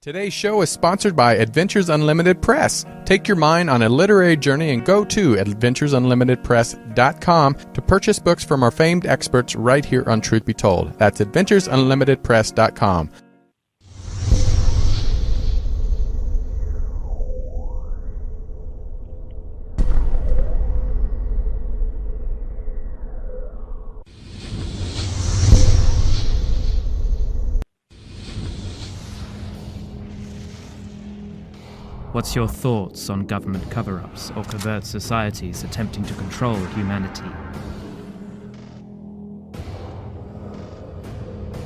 Today's show is sponsored by Adventures Unlimited Press. Take your mind on a literary journey and go to adventuresunlimitedpress.com to purchase books from our famed experts right here on Truth Be Told. That's adventuresunlimitedpress.com. What's your thoughts on government cover-ups or covert societies attempting to control humanity?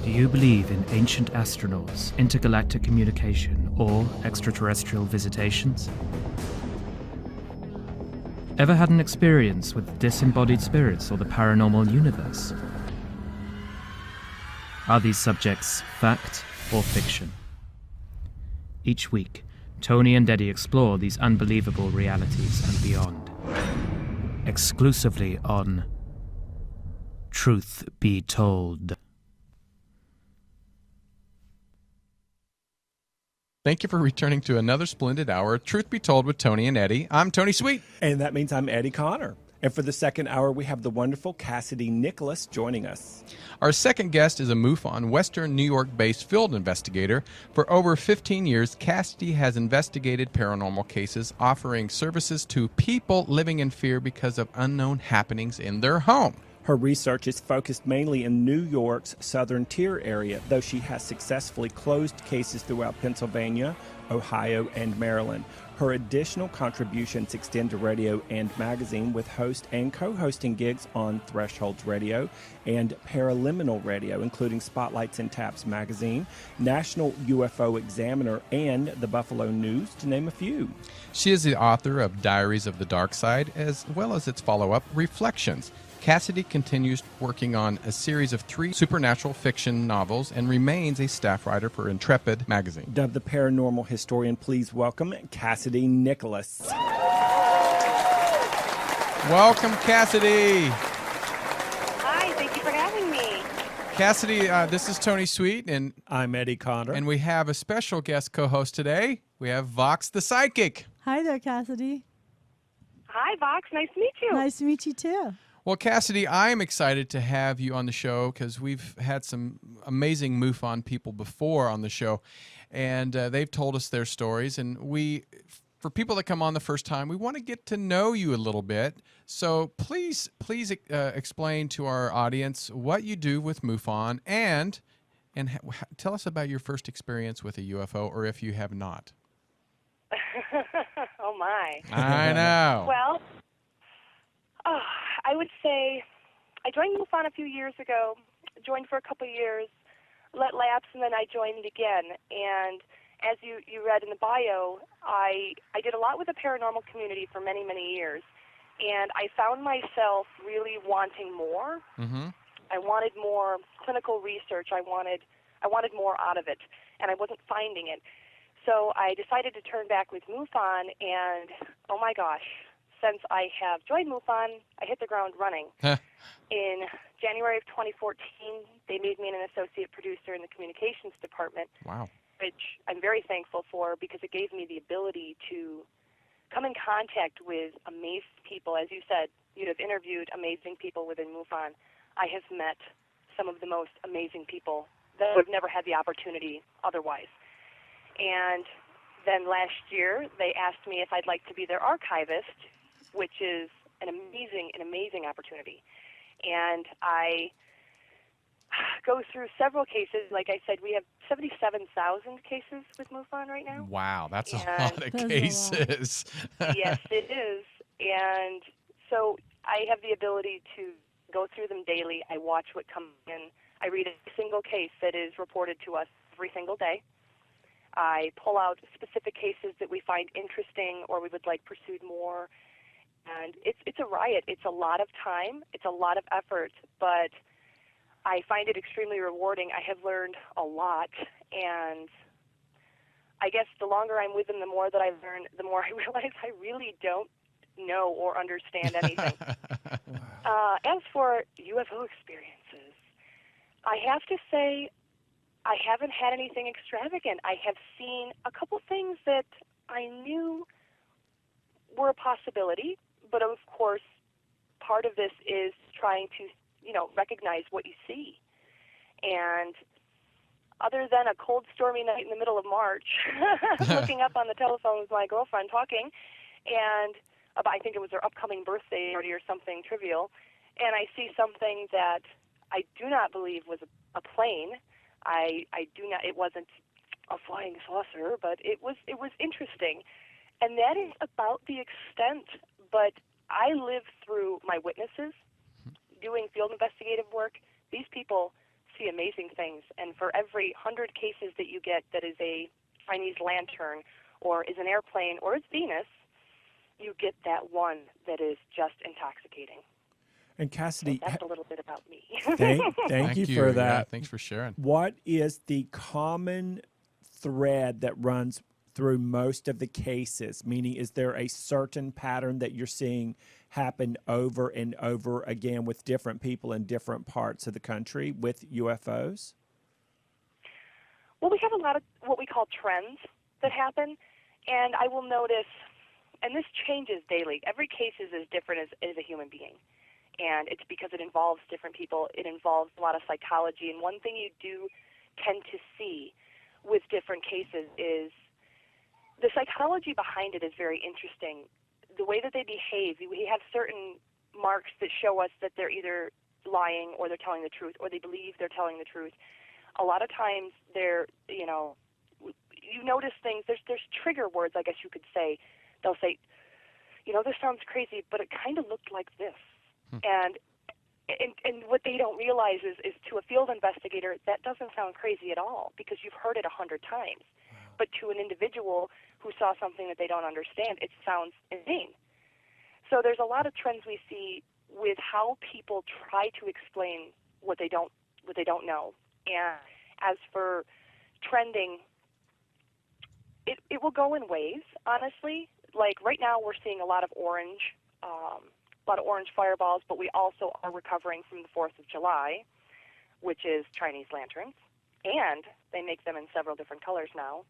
Do you believe in ancient astronauts, intergalactic communication, or extraterrestrial visitations? Ever had an experience with disembodied spirits or the paranormal universe? Are these subjects fact or fiction? Each week, Tony and Eddie explore these unbelievable realities and beyond. Exclusively on Truth Be Told. Thank you for returning to another splendid hour of Truth Be Told with Tony and Eddie. I'm Tony Sweet. And that means I'm Eddie Connor. And for the second hour, we have the wonderful Cassidy Nicholas joining us. Our second guest is a MUFON, Western New York-based field investigator. For over 15 years, Cassidy has investigated paranormal cases, offering services to people living in fear because of unknown happenings in their home. Her research is focused mainly in New York's southern tier area, though she has successfully closed cases throughout Pennsylvania, Ohio, and Maryland. Her additional contributions extend to radio and magazine, with host and co-hosting gigs on Thresholds Radio and Paraliminal Radio, including Spotlights and Taps magazine, National UFO Examiner, and the Buffalo News, to name a few. She is the author of Diaries of the Dark Side, as well as its follow-up, Reflections. Cassidy continues working on a series of 3 supernatural fiction novels and remains a staff writer for Intrepid magazine. Dubbed the paranormal historian, please welcome Cassidy Nicholas. Welcome, Cassidy. Hi, thank you for having me. Cassidy, this is Tony Sweet, and I'm Eddie Connor. And we have a special guest co-host today. We have Vox the Psychic. Hi there, Cassidy. Hi, Vox. Nice to meet you. Nice to meet you, too. Well, Cassidy, I am excited to have you on the show because we've had some amazing MUFON people before on the show, and they've told us their stories. And for people that come on the first time, we want to get to know you a little bit. So please explain to our audience what you do with MUFON and tell us about your first experience with a UFO, or if you have not. Oh, my. I know. Well, I would say I joined MUFON a few years ago, joined for a couple of years, let lapse, and then I joined again. And as you read in the bio, I did a lot with the paranormal community for many, many years. And I found myself really wanting more. Mm-hmm. I wanted more clinical research. I wanted more out of it, and I wasn't finding it. So I decided to turn back with MUFON, and oh my gosh, since I have joined MUFON, I hit the ground running. In January of 2014, they made me an associate producer in the communications department. Wow. Which I'm very thankful for, because it gave me the ability to come in contact with amazing people. As you said, you'd have interviewed amazing people within MUFON. I have met some of the most amazing people that would have never had the opportunity otherwise. And then last year, they asked me if I'd like to be their archivist, which is an amazing opportunity. And I go through several cases. Like I said, we have 77,000 cases with MUFON right now. Wow, that's a lot of cases. Yes, it is. And so I have the ability to go through them daily. I watch what comes in. I read a single case that is reported to us every single day. I pull out specific cases that we find interesting or we would like pursued more. And it's a riot. It's a lot of time. It's a lot of effort. But I find it extremely rewarding. I have learned a lot. And I guess the longer I'm with them, the more that I learn, the more I realize I really don't know or understand anything. As for UFO experiences, I have to say I haven't had anything extravagant. I have seen a couple things that I knew were a possibility, but of course, part of this is trying to, recognize what you see. And other than a cold, stormy night in the middle of March, looking up on the telephone with my girlfriend talking, and I think it was her upcoming birthday party or something trivial, and I see something that I do not believe was a plane. I do not. It wasn't a flying saucer, but it was interesting, and that is about the extent. But I live through my witnesses doing field investigative work. These people see amazing things, and for every 100 cases that you get that is a Chinese lantern or is an airplane or is Venus, you get that one that is just intoxicating. And Cassidy, so that's a little bit about me. thank you for that. Yeah, thanks for sharing. What is the common thread that runs through most of the cases? Meaning, is there a certain pattern that you're seeing happen over and over again with different people in different parts of the country with UFOs? Well, we have a lot of what we call trends that happen, and I will notice, and this changes daily. Every case is as different as a human being, and it's because it involves different people. It involves a lot of psychology, and one thing you do tend to see with different cases is the psychology behind it is very interesting. The way that they behave, we have certain marks that show us that they're either lying or they're telling the truth, or they believe they're telling the truth. A lot of times they're, you notice things, there's trigger words, I guess you could say. They'll say, this sounds crazy, but it kind of looked like this. And what they don't realize is to a field investigator, that doesn't sound crazy at all because you've heard it 100 times. But to an individual who saw something that they don't understand, it sounds insane. So there's a lot of trends we see with how people try to explain what they don't know. And as for trending, it will go in waves, honestly. Like right now we're seeing a lot of orange fireballs, but we also are recovering from the 4th of July, which is Chinese lanterns. And they make them in several different colors now,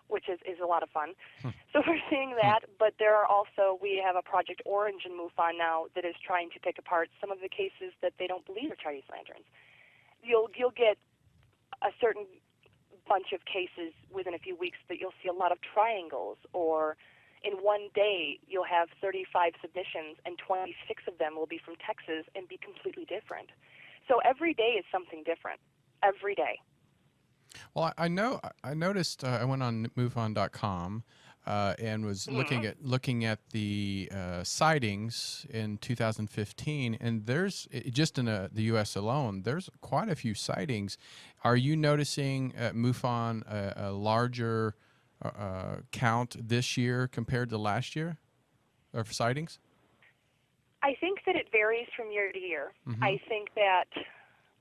which is a lot of fun. So we're seeing that, but we have a Project Orange in MUFON now that is trying to pick apart some of the cases that they don't believe are Chinese lanterns. You'll get a certain bunch of cases within a few weeks that you'll see a lot of triangles, or in one day you'll have 35 submissions and 26 of them will be from Texas and be completely different. So every day is something different, every day. Well, I noticed. I went on MUFON.com and was looking at the sightings in 2015, and there's just in the U.S. alone, there's quite a few sightings. Are you noticing at MUFON a larger count this year compared to last year of sightings? I think that it varies from year to year. I think that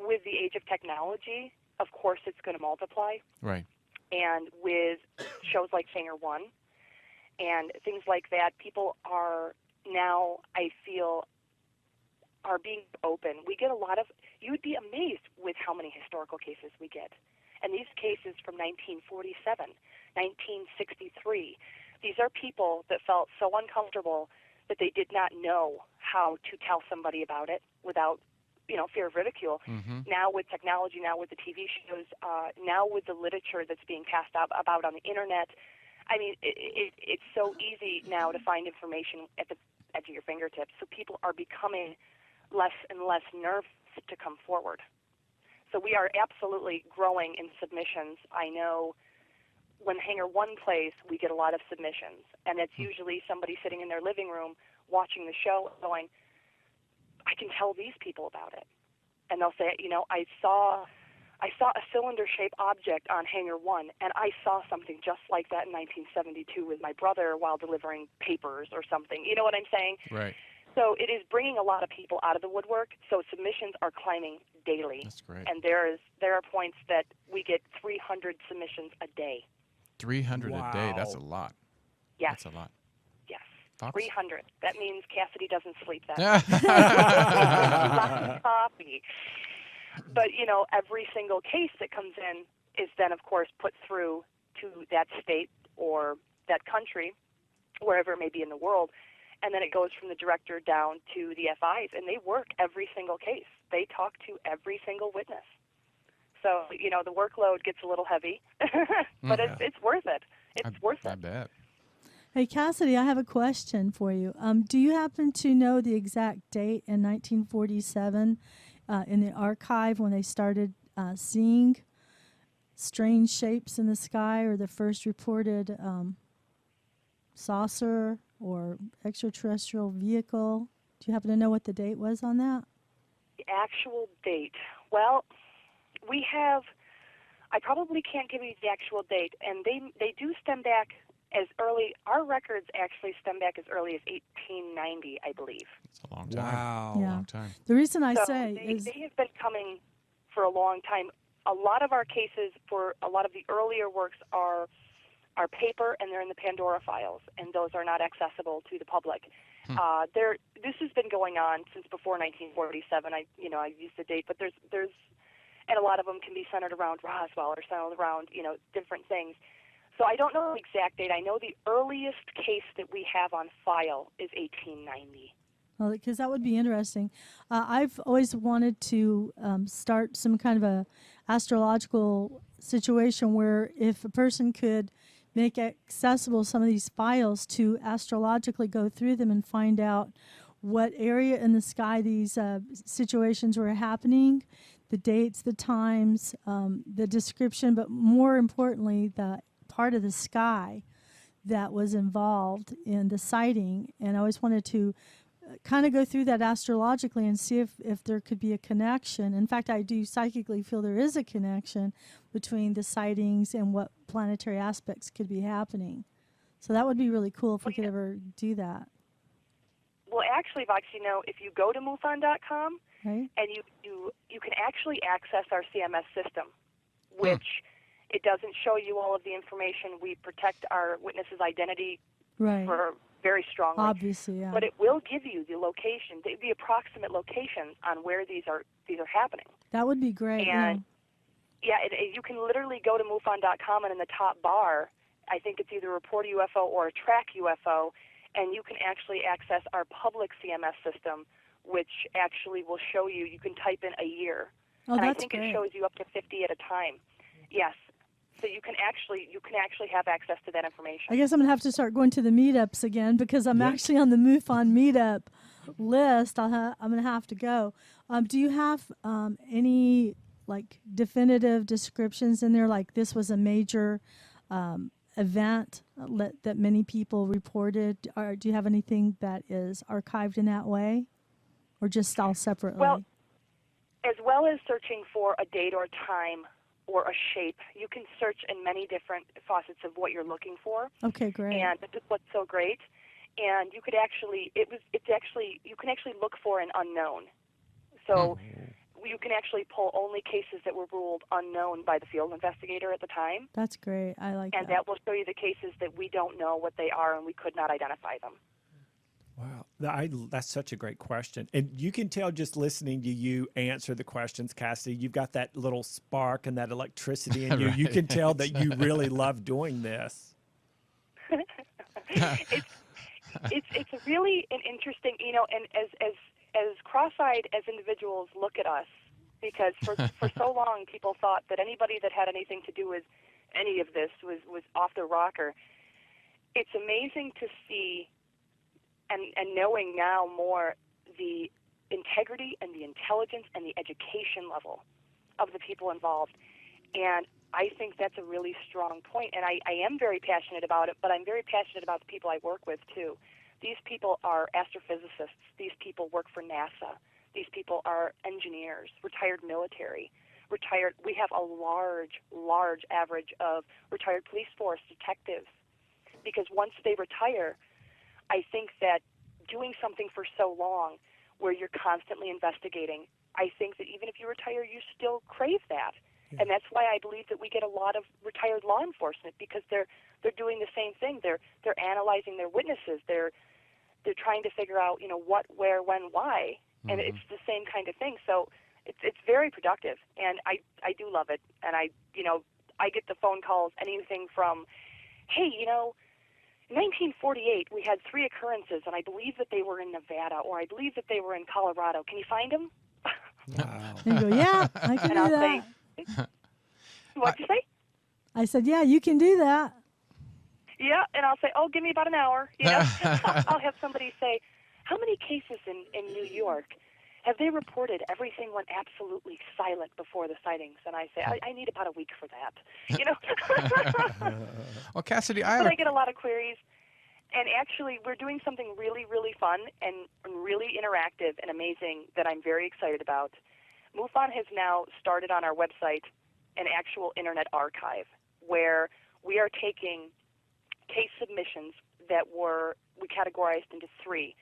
with the age of technology, of course, it's going to multiply. Right. And with shows like Hangar 1 and things like that, people are now, I feel, are being open. We get a lot of, you would be amazed with how many historical cases we get. And these cases from 1947, 1963, these are people that felt so uncomfortable that they did not know how to tell somebody about it without fear of ridicule. Now with technology, now with the TV shows, now with the literature that's being passed about on the internet, I mean, it's so easy now to find information at the edge of your fingertips. So people are becoming less and less nervous to come forward. So we are absolutely growing in submissions. I know when Hangar 1 plays, we get a lot of submissions, and it's usually somebody sitting in their living room watching the show going, I can tell these people about it. And they'll say, I saw a cylinder-shaped object on Hangar 1, and I saw something just like that in 1972 with my brother while delivering papers or something. You know what I'm saying? Right. So it is bringing a lot of people out of the woodwork. So submissions are climbing daily. That's great. And there are points that we get 300 submissions a day. 300 a day. That's a lot. Yes. That's a lot. Yes. Thoughts? 300. That means Cassidy doesn't sleep that Yeah. night. Lots of coffee. But, every single case that comes in is then, of course, put through to that state or that country, wherever it may be in the world, and then it goes from the director down to the FIs, and they work every single case. They talk to every single witness. So, the workload gets a little heavy, but it's worth it. It's worth it. I bet. Hey, Cassidy, I have a question for you. Do you happen to know the exact date in 1947 in the archive when they started seeing strange shapes in the sky, or the first reported saucer or extraterrestrial vehicle? Do you happen to know what the date was on that? The actual date. Well, I probably can't give you the actual date, and they do stem back as early, our records actually stem back as early as 1890, I believe. It's a long time. Wow. Yeah. Long time. The reason I So say is they have been coming for a long time. A lot of our cases for a lot of the earlier works are paper, and they're in the Pandora files, and those are not accessible to the public. This has been going on since before 1947. I used the date, but there's and a lot of them can be centered around Roswell or centered around different things. So I don't know the exact date. I know the earliest case that we have on file is 1890. well, because that would be interesting. I've always wanted to start some kind of a astrological situation where if a person could make accessible some of these files to astrologically go through them and find out what area in the sky these situations were happening, the dates, the times, the description, but more importantly, the part of the sky that was involved in the sighting. And I always wanted to kind of go through that astrologically and see if there could be a connection. In fact, I do psychically feel there is a connection between the sightings and what planetary aspects could be happening. So that would be really cool if we could ever do that. Well, actually, Vox, if you go to MUFON.com, Right? and you can actually access our CMS system, which it doesn't show you all of the information. We protect our witness's identity Right. for very strongly. Obviously, yeah. But it will give you the location, the approximate locations on where these are happening. That would be great. And you can literally go to MUFON.com, and in the top bar, I think it's either report a UFO or a track UFO, and you can actually access our public CMS system, which actually will show you. You can type in a year, and I think great. it shows you up to 50 at a time. Yes. So you can actually have access to that information. I guess I'm gonna have to start going to the meetups again because I'm actually on the MUFON meetup list. I'm gonna have to go. Do you have any definitive descriptions in there? Like this was a major event that many people reported. Or do you have anything that is archived in that way, or just all separately? Well, as well as searching for a date or time or a shape, you can search in many different facets of what you're looking for. Okay, great. And this is what's so great. And you could actually, you can actually look for an unknown. So you can actually pull only cases that were ruled unknown by the field investigator at the time. That's great. I like that. And that will show you the cases that we don't know what they are and we could not identify them. Wow, that's such a great question. And you can tell just listening to you answer the questions, Cassidy, you've got that little spark and that electricity in you. Right. You can tell that you really love doing this. It's really an interesting, and as cross-eyed as individuals look at us, because for so long people thought that anybody that had anything to do with any of this was off the rocker. It's amazing to see and knowing now more the integrity and the intelligence and the education level of the people involved. And I think that's a really strong point. And I am very passionate about it, but I'm very passionate about the people I work with, too. These people are astrophysicists. These people work for NASA. These people are engineers, retired military, retired. We have a large average of retired police force detectives, because once they retire, I think that doing something for so long where you're constantly investigating, I think that even if you retire, you still crave that. Yeah. And that's why I believe that we get a lot of retired law enforcement, because they're doing the same thing. They're analyzing their witnesses. They're trying to figure out, what, where, when, why. And it's the same kind of thing. So it's very productive, and I do love it. And I get the phone calls, anything from, hey, in 1948 we had 3 occurrences, and I believe that they were in Nevada, or I believe that they were in Colorado. Can you find them? Wow. And you go, yeah, I can And do I'll that. say, what'd you say? I said, yeah, you can do that. Yeah, and I'll say, oh, give me about an hour. I'll have somebody say, how many cases in New York have they reported everything went absolutely silent before the sightings? And I say, I need about a week for that. Well, Cassidy, But I get a lot of queries. And actually, we're doing something really, really fun and really interactive and amazing that I'm very excited about. MUFON has now started on our website an actual internet archive where we are taking case submissions that we categorized into 3.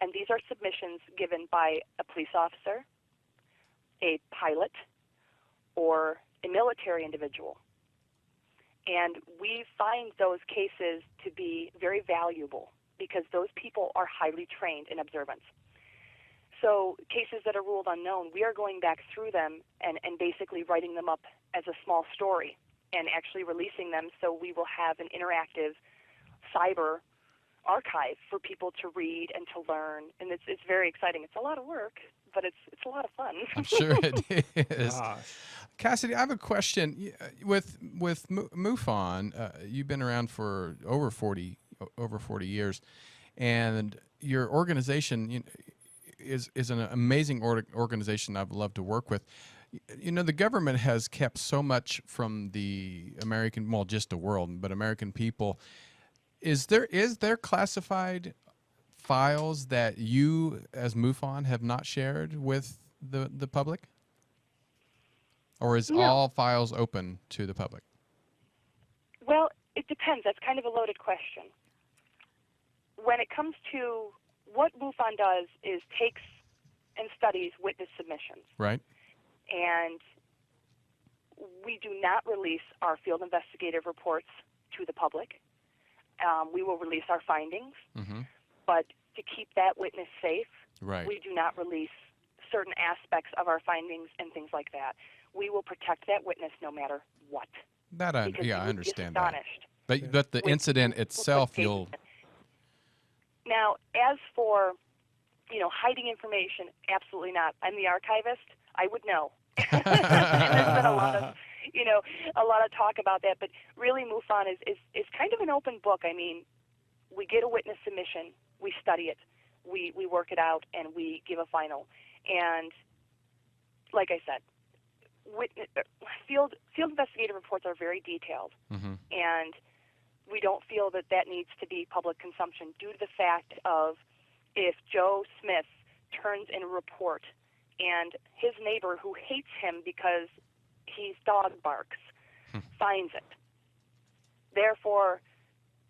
And these are submissions given by a police officer, a pilot, or a military individual. And we find those cases to be very valuable because those people are highly trained in observance. So cases that are ruled unknown, we are going back through them and basically writing them up as a small story and actually releasing them, so we will have an interactive cyber archive for people to read and to learn. And it's very exciting. It's a lot of work, but it's a lot of fun. I'm sure it is. Gosh. Cassidy, I have a question. With MUFON, you've been around for over 40 years, and your organization is an amazing organization I've loved to work with. The government has kept so much from the American, well, just the world, but American people. Is there classified files that you, as MUFON, have not shared with the public? Or is all files open to the public? Well, it depends. That's kind of a loaded question. When it comes to what MUFON does is takes and studies witness submissions. Right. And we do not release our field investigative reports to the public. We will release our findings, but to keep that witness safe, we do not release certain aspects of our findings and things like that. We will protect that witness no matter what. I understand that. But the incident itself, you'll... Now, as for, hiding information, absolutely not. I'm the archivist. I would know. There's been a lot of talk about that, but really MUFON is kind of an open book. I mean, we get a witness submission, we study it, we work it out, and we give a final. And like I said, field investigative reports are very detailed, and we don't feel that needs to be public consumption due to the fact of if Joe Smith turns in a report and his neighbor who hates him because his dog barks finds it. Therefore,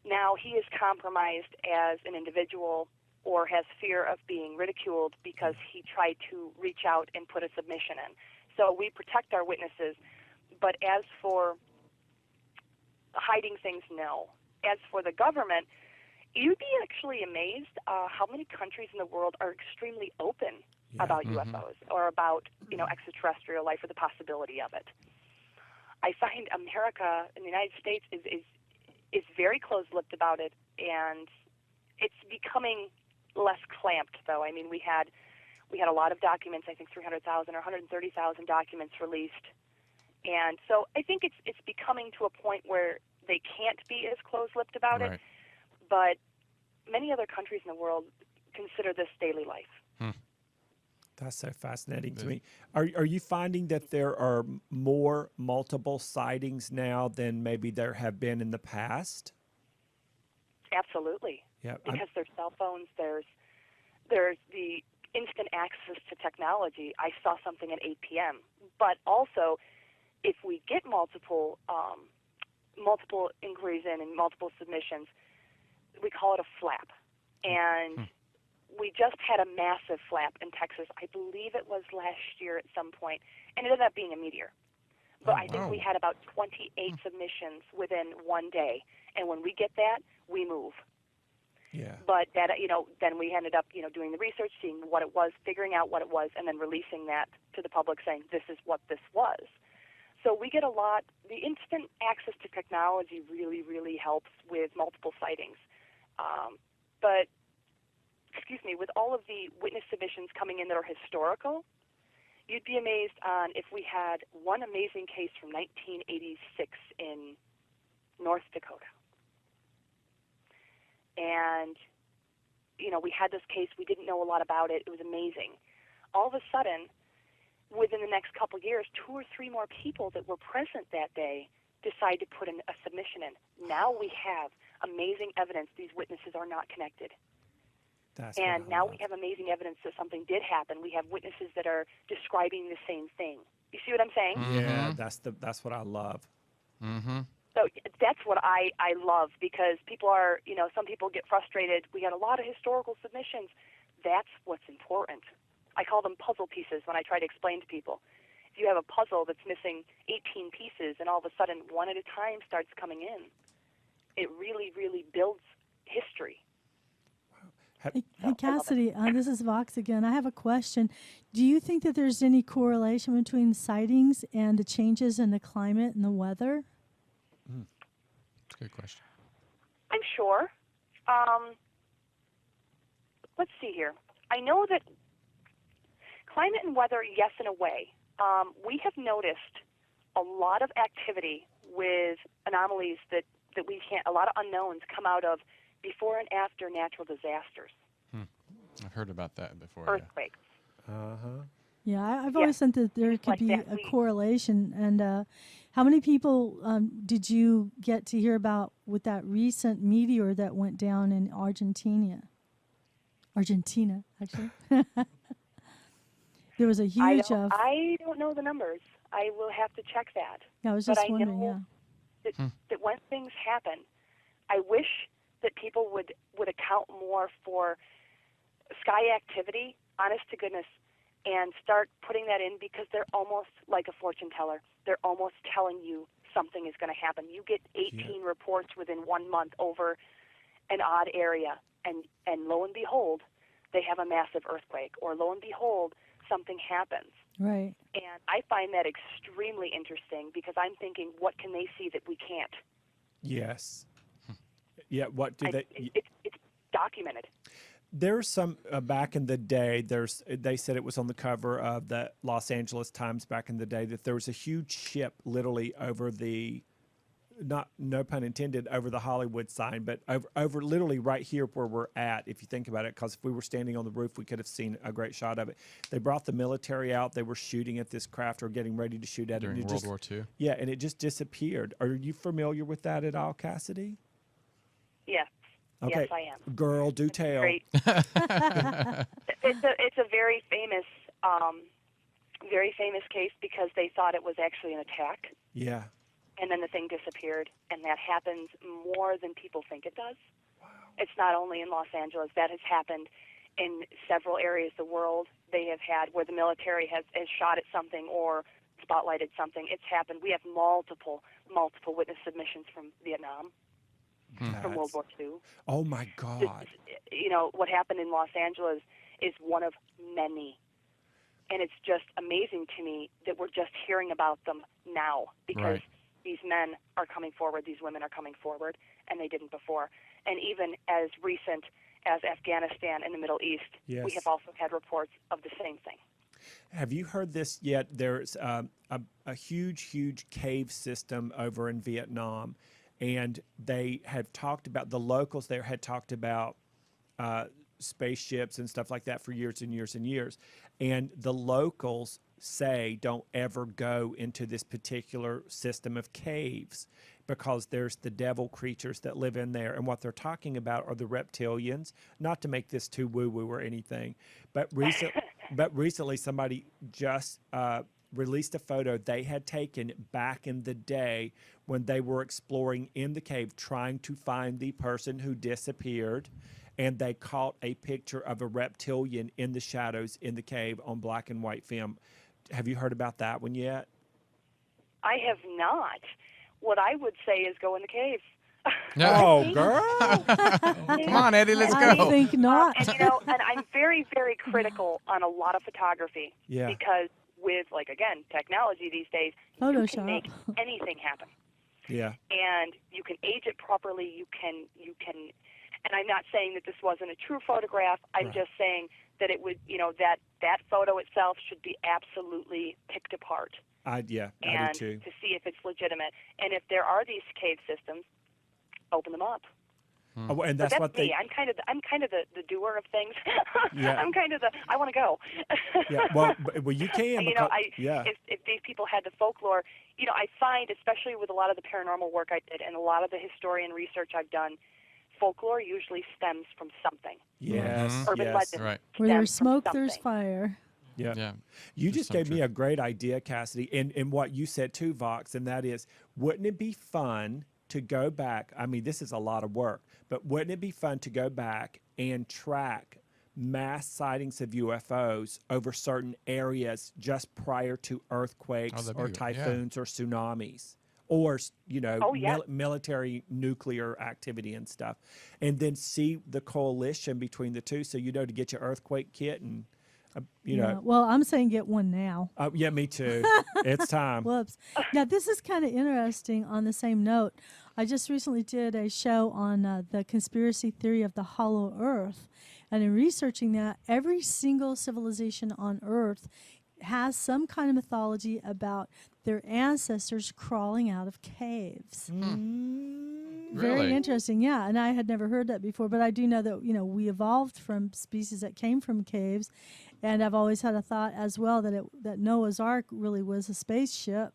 now he is compromised as an individual or has fear of being ridiculed because he tried to reach out and put a submission in. So we protect our witnesses. But as for hiding things, no. As for the government, you'd be actually amazed how many countries in the world are extremely open about UFOs or about extraterrestrial life or the possibility of it. I find America and the United States is very close-lipped about it, and it's becoming less clamped. Though I mean, we had a lot of documents. I think 300,000 or 130,000 documents released, and so I think it's becoming to a point where they can't be as close-lipped about it. But many other countries in the world consider this daily life. That's so fascinating to me. Are you finding that there are more multiple sightings now than maybe there have been in the past? Absolutely. Yeah. Because there's cell phones, there's the instant access to technology. I saw something at 8 p.m. But also, if we get multiple inquiries in and multiple submissions, we call it a flap. And we just had a massive flap in Texas. I believe it was last year at some point, and it ended up being a meteor. But I think we had about 28 submissions within one day. And when we get that, we move. Yeah. But that, then we ended up, doing the research, seeing what it was, figuring out what it was, and then releasing that to the public saying, this is what this was. So we get the instant access to technology really, really helps with multiple sightings. But with all of the witness submissions coming in that are historical, you'd be amazed on if we had one amazing case from 1986 in North Dakota. And, we had this case. We didn't know a lot about it. It was amazing. All of a sudden, within the next couple of years, 2 or 3 more people that were present that day decide to put in a submission in. Now we have amazing evidence these witnesses are not connected. And now we have amazing evidence that something did happen. We have witnesses that are describing the same thing. You see what I'm saying? Yeah, that's what I love. Mm-hmm. So that's what I love, because people are, some people get frustrated. We got a lot of historical submissions. That's what's important. I call them puzzle pieces when I try to explain to people. If you have a puzzle that's missing 18 pieces and all of a sudden one at a time starts coming in, it really, really builds history. Hey, Cassidy, this is Vox again. I have a question. Do you think that there's any correlation between sightings and the changes in the climate and the weather? That's a good question. I'm sure. Let's see here. I know that climate and weather, yes, in a way. We have noticed a lot of activity with anomalies that we can't, a lot of unknowns come out of before and after natural disasters. I've heard about that before. Earthquakes. Yeah, I've always thought that there could be a correlation. And how many people did you get to hear about with that recent meteor that went down in Argentina? Argentina, actually. There was a huge... I don't know the numbers. I will have to check that. Yeah, I was just wondering, that when things happen, I wish that people would account more for sky activity, honest to goodness, and start putting that in, because they're almost like a fortune teller. They're almost telling you something is going to happen. You get 18 reports within 1 month over an odd area, and lo and behold, they have a massive earthquake, or lo and behold, something happens. Right. And I find that extremely interesting, because I'm thinking, what can they see that we can't? Yes. Yeah, what do they... It's documented. There's some, back in the day, they said it was on the cover of the Los Angeles Times back in the day, that there was a huge ship literally over the, no pun intended, over the Hollywood sign, but over literally right here where we're at, if you think about it, because if we were standing on the roof, we could have seen a great shot of it. They brought the military out. They were shooting at this craft, or getting ready to shoot at it. During World War II? Yeah, and it just disappeared. Are you familiar with that at all, Cassidy? Yes. Okay. Yes, I am. Girl, do tell. Great. It's a very famous case, because they thought it was actually an attack. Yeah. And then the thing disappeared, and that happens more than people think it does. Wow. It's not only in Los Angeles. That has happened in several areas of the world. They have had where the military has shot at something or spotlighted something. It's happened. We have multiple witness submissions from Vietnam. From World War II. Oh, my God. What happened in Los Angeles is one of many. And it's just amazing to me that we're just hearing about them now, because these men are coming forward, these women are coming forward, and they didn't before. And even as recent as Afghanistan and the Middle East, we have also had reports of the same thing. Have you heard this yet? There's a huge cave system over in Vietnam. And they have talked about, the locals there had talked about spaceships and stuff like that for years and years and years. And the locals say don't ever go into this particular system of caves, because there's the devil creatures that live in there. And what they're talking about are the reptilians. Not to make this too woo-woo or anything, but recently somebody just released a photo they had taken back in the day when they were exploring in the cave, trying to find the person who disappeared, and they caught a picture of a reptilian in the shadows in the cave on black and white film. Have you heard about that one yet? I have not. What I would say is go in the cave. Oh, girl. Come on, Eddie, let's I go. think not. And and I'm very, very critical on a lot of photography Yeah. because with, like, again, technology these days, you Photoshop. can make anything happen. Yeah. And you can age it properly. You can, and I'm not saying that this wasn't a true photograph. I'm Right. just saying that it would, that photo itself should be absolutely picked apart I do and too. to see if it's legitimate. And if there are these cave systems, open them up. Oh, and But that's what me. they. I'm kind of the doer of things. Yeah. I'm kind of I want to go. Yeah. Well, you can. And, Because, yeah. if these people had the folklore, I find, especially with a lot of the paranormal work I did and a lot of the historian research I've done, folklore usually stems from something. Yes. Urban Yes. legend Right. Where there's stems from smoke, there's something. fire. Yeah. Yeah. You That's just so gave me true. a great idea, Cassidy, in what you said too, Vox, and that is, wouldn't it be fun to go back? I mean, this is a lot of work, but wouldn't it be fun to go back and track mass sightings of UFOs over certain areas just prior to earthquakes that'd be or good. Yeah. typhoons or tsunamis? Or Oh, yeah. military nuclear activity and stuff, and then see the coalition between the two. So to get your earthquake kit and Yeah. Well, I'm saying get one now. yeah, me too. It's time. Whoops. Now, this is kind of interesting on the same note. I just recently did a show on the conspiracy theory of the hollow earth. And in researching that, every single civilization on Earth has some kind of mythology about their ancestors crawling out of caves. Really? Very interesting, yeah. And I had never heard that before, but I do know that we evolved from species that came from caves, and I've always had a thought as well that Noah's Ark really was a spaceship,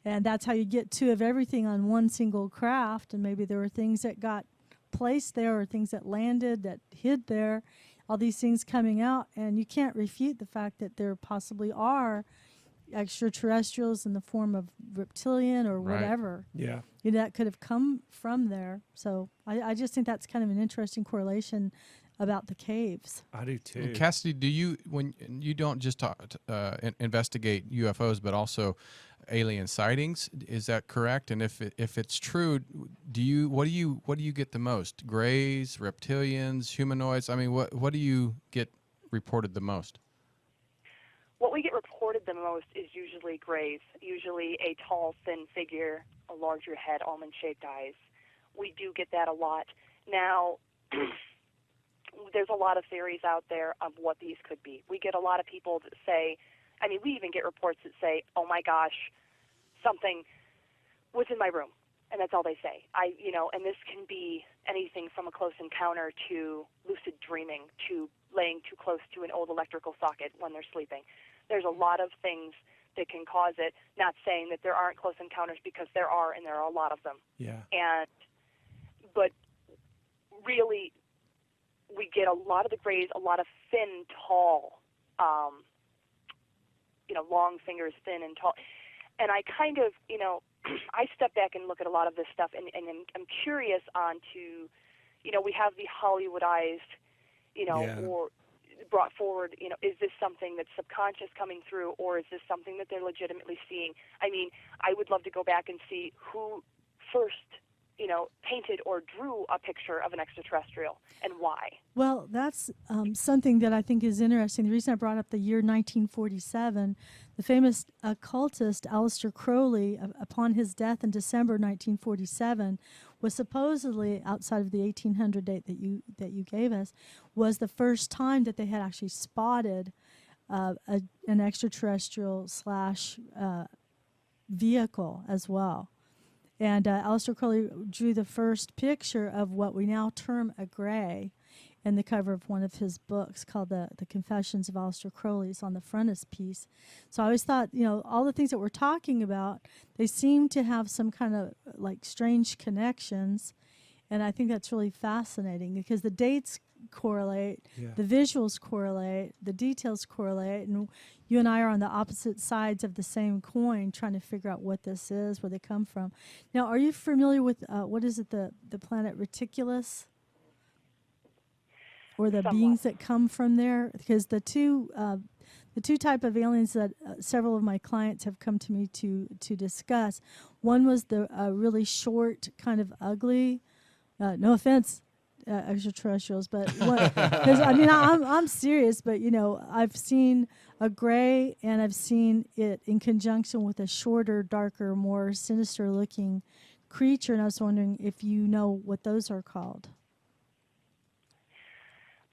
and that's how you get two of everything on one single craft. And maybe there were things that got placed there or things that landed that hid there. All these things coming out, and you can't refute the fact that there possibly are extraterrestrials in the form of reptilian or Right. whatever. Yeah. That could have come from there. So I just think that's kind of an interesting correlation about the caves. I do too. And Cassidy, do you, when you don't just investigate UFOs, but also alien sightings? Is that correct? And if it's true, what do you get the most? Greys, reptilians, humanoids? I mean, what do you get reported the most? What we get reported the most is usually grays, usually a tall, thin figure, a larger head, almond-shaped eyes. We do get that a lot. Now, there's a lot of theories out there of what these could be. We get a lot of people that say, we even get reports that say, oh my gosh, something was in my room. And that's all they say. And this can be anything from a close encounter to lucid dreaming to laying too close to an old electrical socket when they're sleeping. There's a lot of things that can cause it, not saying that there aren't close encounters, because there are, and there are a lot of them. Yeah. But really, we get a lot of the grays, a lot of thin, tall, long fingers, thin and tall. And I kind of, I step back and look at a lot of this stuff, and I'm curious onto, we have the Hollywoodized, Yeah. or brought forward, is this something that's subconscious coming through, or is this something that they're legitimately seeing? I would love to go back and see who first, painted or drew a picture of an extraterrestrial and why. Well, that's something that I think is interesting. The reason I brought up the year 1947, the famous occultist Aleister Crowley, upon his death in December 1947, was supposedly, outside of the 1800 date that you gave us, was the first time that they had actually spotted an extraterrestrial / vehicle as well. And Aleister Crowley drew the first picture of what we now term a gray in the cover of one of his books called The Confessions of Aleister Crowley. It's on the frontispiece. So I always thought, all the things that we're talking about, they seem to have some kind of strange connections. And I think that's really fascinating because the dates correlate, the visuals correlate, the details correlate, and you and I are on the opposite sides of the same coin trying to figure out what this is, where they come from. Now, are you familiar with, what is it, the planet Reticulus? Or the beings that come from there? Because the two the two type of aliens that several of my clients have come to me to discuss. One was the really short, kind of ugly. No offense, extraterrestrials, but because I mean I'm serious. But I've seen a gray, and I've seen it in conjunction with a shorter, darker, more sinister-looking creature, and I was wondering if you know what those are called.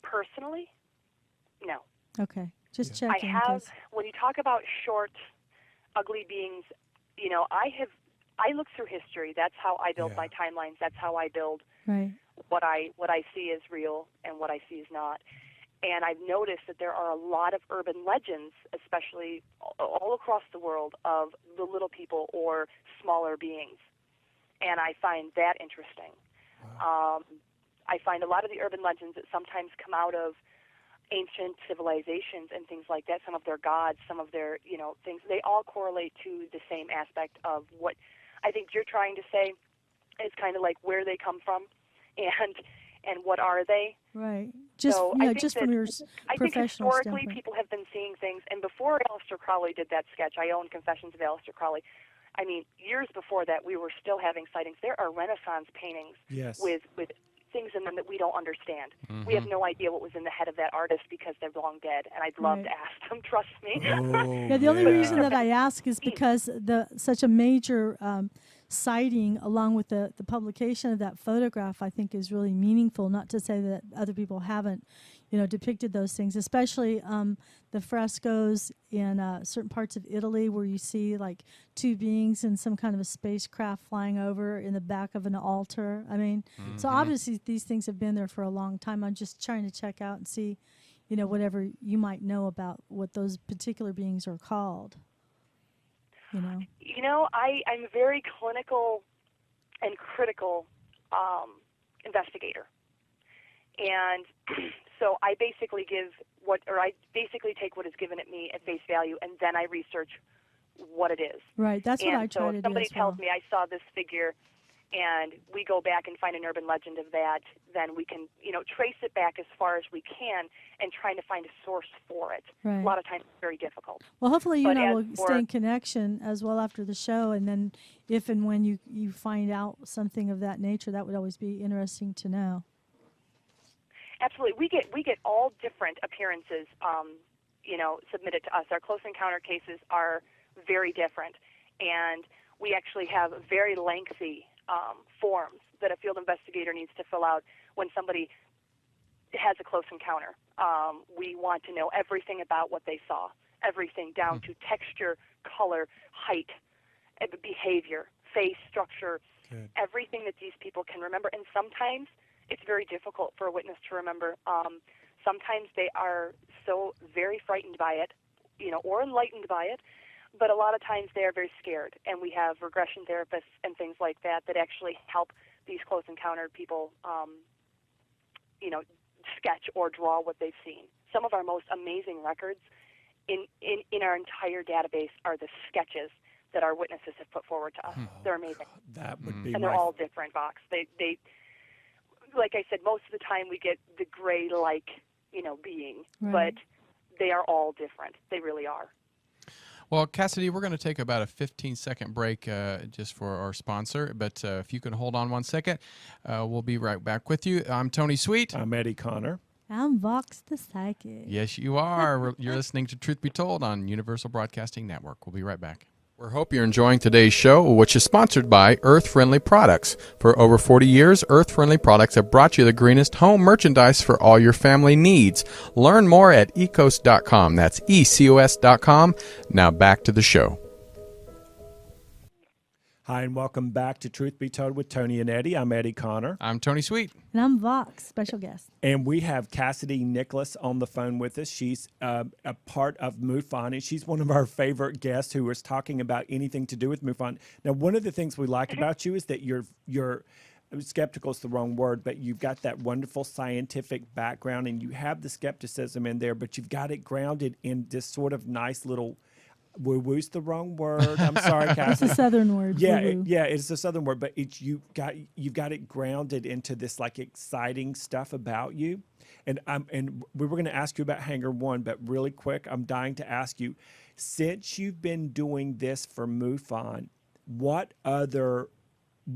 Personally, no. Okay, just checking. I have. When you talk about short, ugly beings, I look through history. That's how I build my timelines. That's how I build what I see is real and what I see is not. And I've noticed that there are a lot of urban legends, especially all across the world, of the little people or smaller beings. And I find that interesting. Wow. I find a lot of the urban legends that sometimes come out of ancient civilizations and things like that, some of their gods, some of their, things, they all correlate to the same aspect of what I think you're trying to say is kind of like where they come from and what are they. Right. Just from your professional I think historically standpoint. people have been seeing things, and before Aleister Crowley did that sketch, I own Confessions of Aleister Crowley. I mean, years before that, we were still having sightings. There are Renaissance paintings with things in them that we don't understand. Mm-hmm. We have no idea what was in the head of that artist because they're long dead, and I'd love to ask them, trust me. The only reason that I ask is because such a major sighting, along with the publication of that photograph, I think is really meaningful. Not to say that other people haven't, depicted those things, especially the frescoes in certain parts of Italy where you see like two beings in some kind of a spacecraft flying over in the back of an altar. I mean, so obviously these things have been there for a long time. I'm just trying to check out and see, whatever you might know about what those particular beings are called. I'm a very clinical and critical investigator. And so I basically take what is given at me at face value, and then I research what it is. Right, that's what I try to do. So if somebody tells me I saw this figure, and we go back and find an urban legend of that, then we can, trace it back as far as we can and trying to find a source for it. Right. A lot of times it's very difficult. Well, hopefully you and I will stay in connection as well after the show, and then if and when you find out something of that nature, that would always be interesting to know. Absolutely. We get all different appearances, submitted to us. Our close encounter cases are very different, and we actually have very lengthy forms that a field investigator needs to fill out when somebody has a close encounter. We want to know everything about what they saw, everything down to texture, color, height, behavior, face structure, everything that these people can remember. And sometimes it's very difficult for a witness to remember. Sometimes they are so very frightened by it, or enlightened by it, but a lot of times they are very scared. And we have regression therapists and things like that actually help these close encounter people, sketch or draw what they've seen. Some of our most amazing records in our entire database are the sketches that our witnesses have put forward to us. They're amazing. That would be and they're all different, Vox. They like I said, most of the time we get the gray-like, being, but they are all different. They really are. Well, Cassidy, we're going to take about a 15-second break just for our sponsor, but if you can hold on 1 second, we'll be right back with you. I'm Tony Sweet. I'm Eddie Connor. I'm Vox the Psychic. Yes, you are. You're listening to Truth Be Told on Universal Broadcasting Network. We'll be right back. We hope you're enjoying today's show, which is sponsored by Earth Friendly Products. For over 40 years, Earth Friendly Products have brought you the greenest home merchandise for all your family needs. Learn more at ecos.com. That's ecos.com. Now back to the show. Hi, and welcome back to Truth Be Told with Tony and Eddie. I'm Eddie Connor. I'm Tony Sweet. And I'm Vox, special guest. And we have Cassidy Nicholas on the phone with us. She's a part of MUFON, and she's one of our favorite guests who was talking about anything to do with MUFON. Now, one of the things we like about you is that you're skeptical is the wrong word, but you've got that wonderful scientific background, and you have the skepticism in there, but you've got it grounded in this sort of nice little Woo-woo's the wrong word. I'm sorry, It's Cassie. a southern word. Yeah, woo-woo. it's a southern word, but you've got it grounded into this like exciting stuff about you. And we were going to ask you about Hangar 1, but really quick, I'm dying to ask you, since you've been doing this for MUFON, what other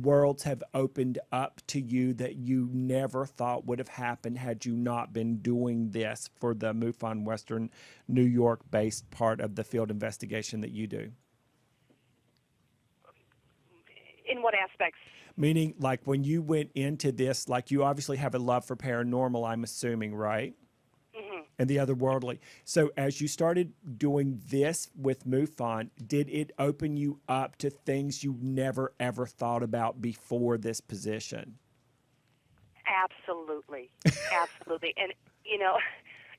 worlds have opened up to you that you never thought would have happened had you not been doing this for the MUFON Western New York based part of the field investigation that you do? In what aspects? Meaning, like when you went into this, like you obviously have a love for paranormal, I'm assuming, right? Mm-hmm. And the otherworldly. So as you started doing this with MUFON, did it open you up to things you never ever thought about before this position? Absolutely. Absolutely. And,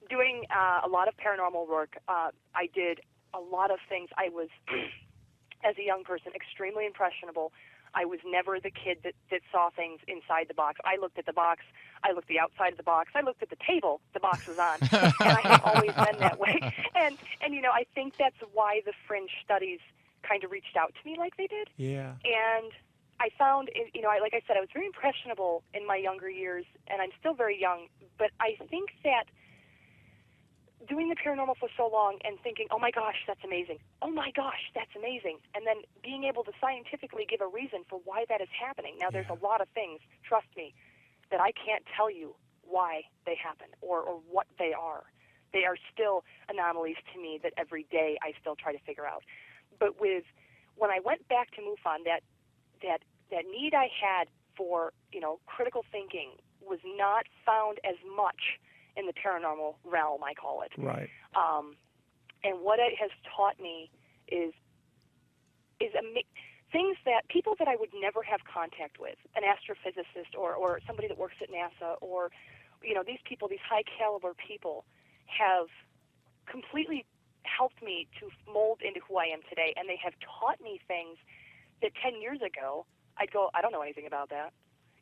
doing a lot of paranormal work, I did a lot of things. I was, as a young person, extremely impressionable. I was never the kid that saw things inside the box. I looked at the box. I looked the outside of the box. I looked at the table the box was on. And I have always been that way. And I think that's why the fringe studies kind of reached out to me like they did. Yeah. And I found, like I said, I was very impressionable in my younger years, and I'm still very young. But I think that doing the paranormal for so long and thinking, oh my gosh, that's amazing. Oh my gosh, that's amazing. And then being able to scientifically give a reason for why that is happening. Now, there's a lot of things, trust me, that I can't tell you why they happen or what they are. They are still anomalies to me that every day I still try to figure out. But when I went back to MUFON, that need I had for, critical thinking was not found as much in the paranormal realm, I call it. Right. And what it has taught me is things that people that I would never have contact with, an astrophysicist or somebody that works at NASA, or these people, these high caliber people, have completely helped me to mold into who I am today, and they have taught me things that 10 years ago I'd go, I don't know anything about that.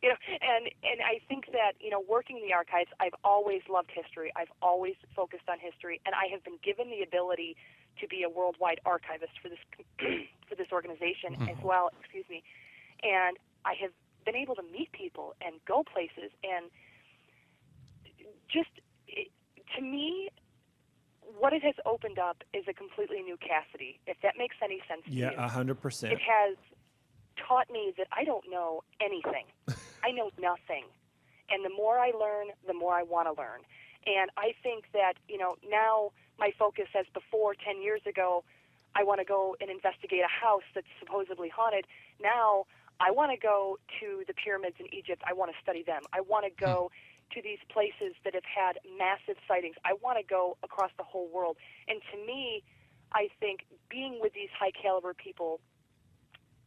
And I think that, working in the archives, I've always loved history. I've always focused on history, and I have been given the ability to be a worldwide archivist for this for this organization as well. Excuse me. And I have been able to meet people and go places, and just to me, what it has opened up is a completely new Cassidy. If that makes any sense to you. Yeah, 100%. It has taught me that I don't know anything. I know nothing. And the more I learn, the more I want to learn. And I think that, now my focus, as before 10 years ago, I want to go and investigate a house that's supposedly haunted. Now I want to go to the pyramids in Egypt. I want to study them. I want to go to these places that have had massive sightings. I want to go across the whole world. And to me, I think being with these high caliber people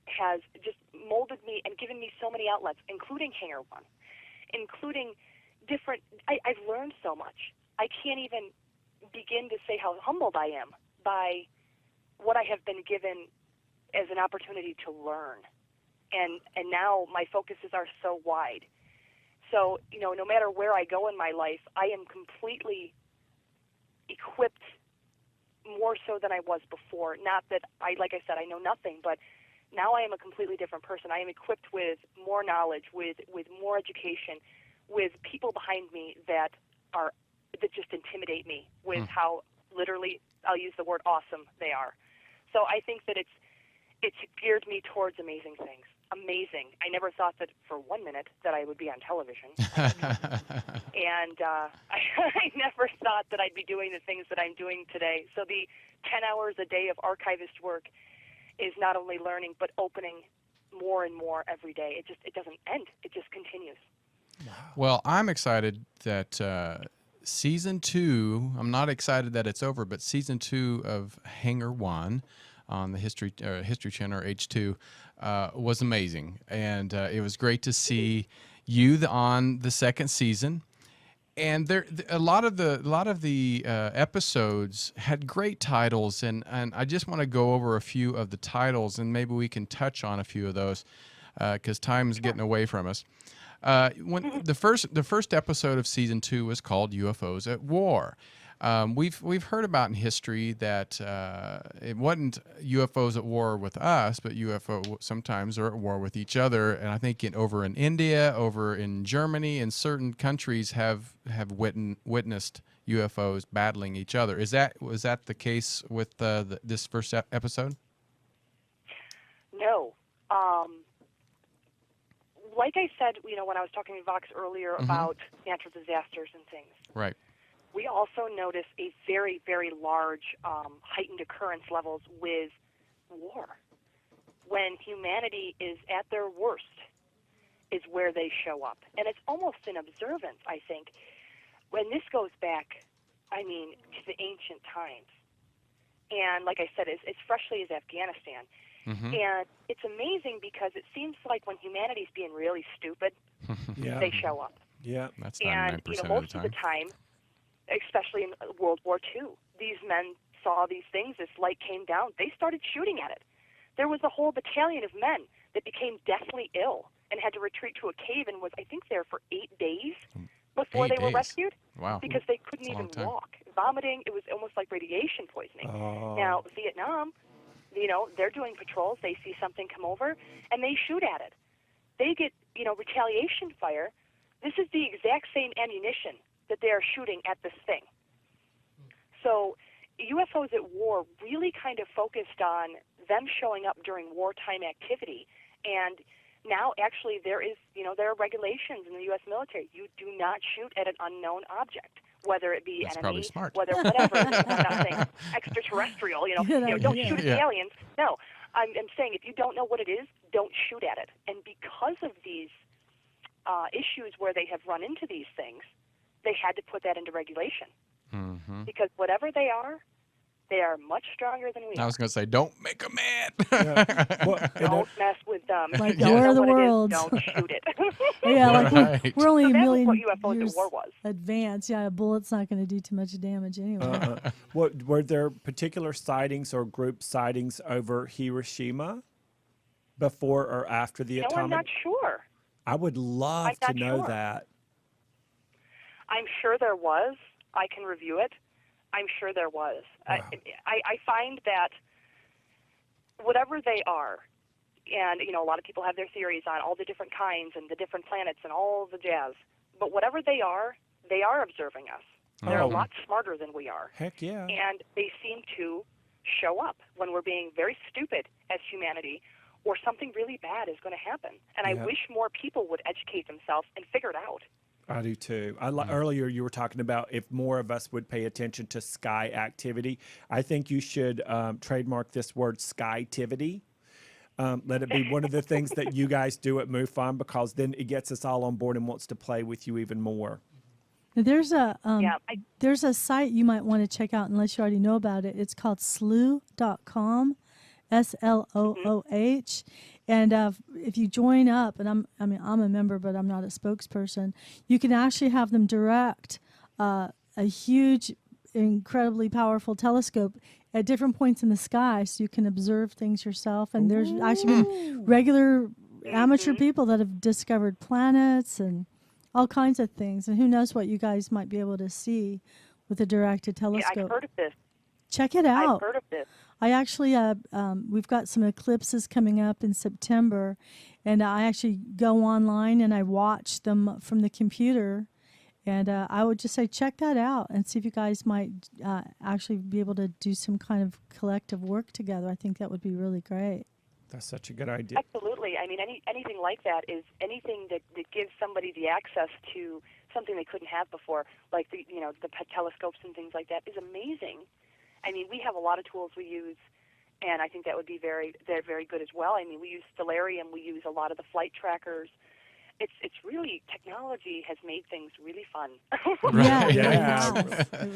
has just molded me and given me so many outlets, including Hangar 1, including different, I've learned so much. I can't even begin to say how humbled I am by what I have been given as an opportunity to learn. And now my focuses are so wide. So, no matter where I go in my life, I am completely equipped more so than I was before. Not that like I said, I know nothing, but now I am a completely different person. I am equipped with more knowledge, with more education, with people behind me that just intimidate me with how literally, I'll use the word awesome, they are. So I think that it's geared me towards amazing things. Amazing. I never thought that for 1 minute that I would be on television. And I never thought that I'd be doing the things that I'm doing today. So the 10 hours a day of archivist work is not only learning, but opening more and more every day. It doesn't end. It just continues. Well, I'm excited that season 2, I'm not excited that it's over, but season 2 of Hangar 1 on the History Channel, or H2, was amazing. And it was great to see you on the second season. And a lot of the episodes had great titles, and I just want to go over a few of the titles, and maybe we can touch on a few of those because time is getting away from us. When the first episode of season 2 was called UFOs at War. We've heard about in history that it wasn't UFOs at war with us, but UFO sometimes are at war with each other. And I think over in India, over in Germany, and certain countries have witnessed UFOs battling each other. Was that the case with this first episode? No. Like I said, when I was talking to Vox earlier about natural disasters and things, right? We also notice a very, very large heightened occurrence levels with war. When humanity is at their worst is where they show up. And it's almost an observance, I think. When this goes back, to the ancient times. And like I said, as freshly as Afghanistan. And it's amazing because it seems like when humanity's being really stupid, they show up. Yeah, that's 99% and most of the time, especially in World War II, these men saw these things. This light came down. They started shooting at it. There was a whole battalion of men that became deathly ill and had to retreat to a cave and was, I think, there for 8 days before they were rescued. Wow. Because they couldn't even walk. Vomiting, it was almost like radiation poisoning. Now, Vietnam, they're doing patrols. They see something come over, and they shoot at it. They get, retaliation fire. This is the exact same ammunition that they are shooting at this thing. So UFOs at war really kind of focused on them showing up during wartime activity. And now actually there are regulations in the U.S. military. You do not shoot at an unknown object, whether it be That's enemy, probably smart. whether whatever, nothing extraterrestrial, don't shoot at the aliens. No, I'm saying if you don't know what it is, don't shoot at it. And because of these issues where they have run into these things, they had to put that into regulation. Because whatever they are much stronger than we are. I was going to say, don't make them mad. Don't mess with them. Like the War of the Worlds. Worlds. Don't shoot it. We're only So a that was million what UFOs years at war was. advanced. Yeah, a bullet's not going to do too much damage anyway. Were there particular sightings or group sightings over Hiroshima before or after the atomic? I'm not sure. I would love to know that. I'm sure there was. I can review it. I'm sure there was. Wow. I find that whatever they are, and a lot of people have their theories on all the different kinds and the different planets and all the jazz, but whatever they are observing us. They're a lot smarter than we are. Heck yeah. And they seem to show up when we're being very stupid as humanity, or something really bad is going to happen. And I wish more people would educate themselves and figure it out. I do too. Earlier you were talking about if more of us would pay attention to sky activity. I think you should trademark this word, Skytivity. Let it be one of the things that you guys do at MUFON, because then it gets us all on board and wants to play with you even more. There's a site you might want to check out unless you already know about it. It's called slooh.com, SLOOH. And if you join up, and I'm a member, but I'm not a spokesperson, you can actually have them direct a huge, incredibly powerful telescope at different points in the sky, so you can observe things yourself. And there's actually been regular amateur people that have discovered planets and all kinds of things. And who knows what you guys might be able to see with a directed telescope. Yeah, I've heard of this. Check it out. I've heard of this. I actually, we've got some eclipses coming up in September, and I actually go online and I watch them from the computer. And I would just say check that out and see if you guys might actually be able to do some kind of collective work together. I think that would be really great. That's such a good idea. Absolutely. I mean, anything like that is anything that gives somebody the access to something they couldn't have before, like the telescopes and things like that, is amazing. I mean, we have a lot of tools we use, and I think that would be very good as well. I mean, we use Stellarium, we use a lot of the flight trackers. It's really, technology has made things really fun. Yeah.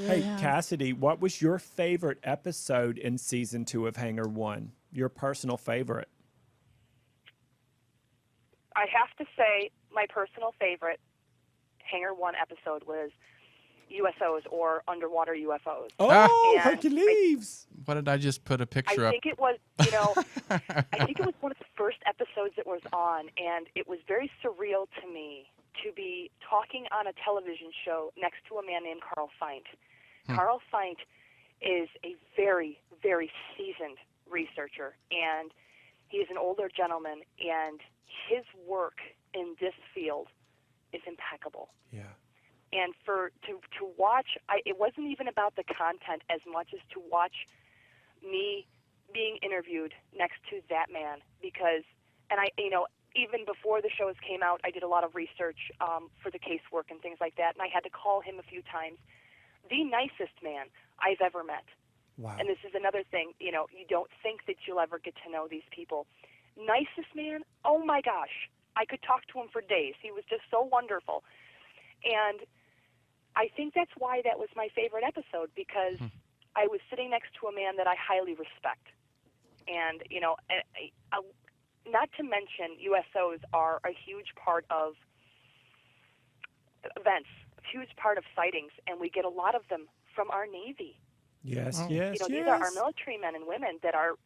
Hey, Cassidy, what was your favorite episode in season 2 of Hangar 1? Your personal favorite? I have to say my personal favorite Hangar 1 episode was USOs, or underwater UFOs. Oh, and Hercules! What did I just put a picture up? I think it was, I think it was one of the first episodes that was on, and it was very surreal to me to be talking on a television show next to a man named Carl Feindt. Carl Saint is a very, very seasoned researcher, and he's an older gentleman, and his work in this field is impeccable. Yeah. And to watch, it wasn't even about the content as much as to watch me being interviewed next to that man, because, and even before the shows came out, I did a lot of research for the casework and things like that, and I had to call him a few times. The nicest man I've ever met. Wow. And this is another thing, you don't think that you'll ever get to know these people. Nicest man, oh my gosh, I could talk to him for days. He was just so wonderful. And I think that's why that was my favorite episode, because I was sitting next to a man that I highly respect. And, not to mention USOs are a huge part of events, a huge part of sightings, and we get a lot of them from our Navy. Yes, Oh. yes, These yes. are our military men and women that are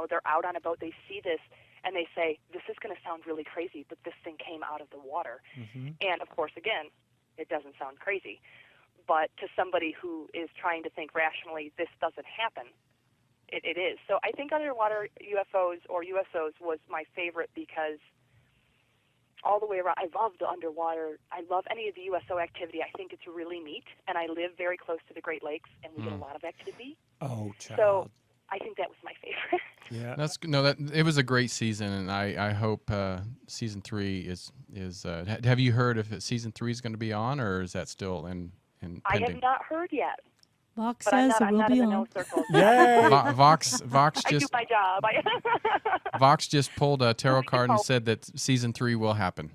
they're out on a boat, they see this, and they say, this is going to sound really crazy, but this thing came out of the water. Mm-hmm. And, of course, again, it doesn't sound crazy. But to somebody who is trying to think rationally, this doesn't happen, it is. So I think underwater UFOs or USOs was my favorite, because all the way around, I love the underwater. I love any of the USO activity. I think it's really neat, and I live very close to the Great Lakes, and we get a lot of activity. Oh, child. So I think that was my favorite. Yeah. That's it was a great season, and I hope season 3 is. Have you heard if season 3 is going to be on, or is that still in I pending? have not heard yet, Vox but I'm says not, it I'm will not be in the on. know circles. Yay! Vox I do just my job. Vox just pulled a tarot card and said that season 3 will happen.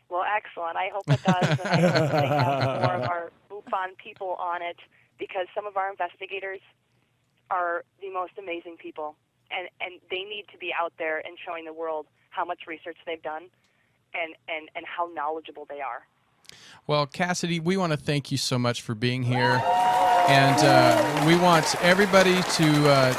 Well, excellent. I hope it does, and I hope they have more of our MUFON people on it, because some of our investigators are the most amazing people, and they need to be out there and showing the world how much research they've done and how knowledgeable they are. Well, Cassidy, we want to thank you so much for being here, and we want everybody to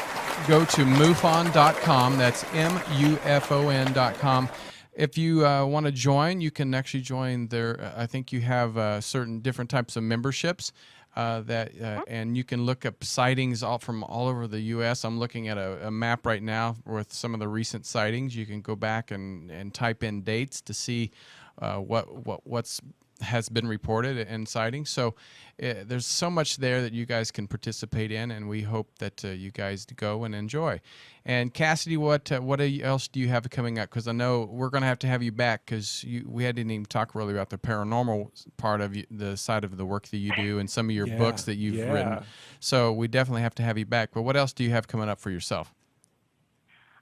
go to MUFON.com. That's MUFON.com. If you want to join, you can actually join there. I think you have certain different types of memberships and you can look up sightings from all over the U.S. I'm looking at a map right now with some of the recent sightings. You can go back and type in dates to see what's has been reported in sightings. So there's so much there that you guys can participate in, and we hope that you guys go and enjoy. And Cassidy, what else do you have coming up? Because I know we're going to have you back, because we didn't even talk really about the paranormal part of the side of the work that you do and some of your books that you've written. So we definitely have to have you back. But what else do you have coming up for yourself?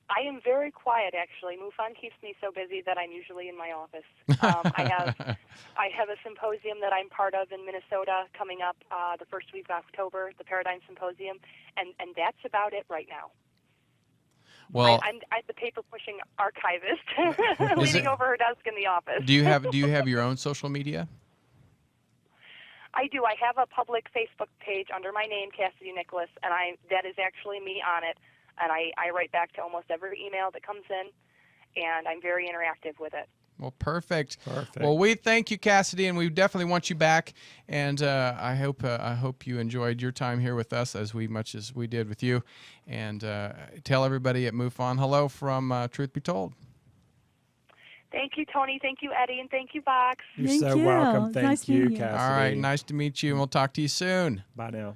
I am very quiet, actually. MUFON keeps me so busy that I'm usually in my office. I have a symposium that I'm part of in Minnesota coming up the first week of October, the Paradigm Symposium, and that's about it right now. Well, I'm the paper-pushing archivist, leaning over her desk in the office. Do you have your own social media? I do. I have a public Facebook page under my name, Cassidy Nicholas, and that is actually me on it. And I write back to almost every email that comes in, and I'm very interactive with it. Well, perfect. Well, we thank you, Cassidy, and we definitely want you back. And I hope you enjoyed your time here with us as much as we did with you. And tell everybody at MUFON hello from Truth Be Told. Thank you, Tony. Thank you, Eddie, and thank you, Vox. You're Thank so you. welcome. Thank Nice you, meeting you. Cassidy. All right, nice to meet you, and we'll talk to you soon. Bye now.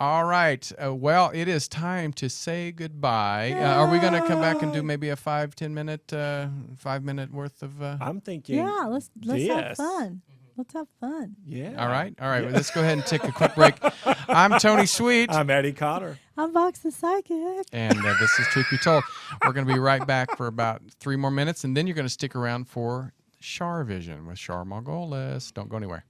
All right. Well, it is time to say goodbye. Are we going to come back and do maybe a 5-10 minute, 5 minute worth of? I'm thinking. Yeah, let's have this. fun. Let's have fun. Yeah. All right. Well, let's go ahead and take a quick break. I'm Tony Sweet. I'm Eddie Cotter. I'm Vox the Psychic. And this is Truth Be Told. We're going to be right back for about 3 more minutes, and then you're going to stick around for Shar Vision with Shar Margolis. Don't go anywhere.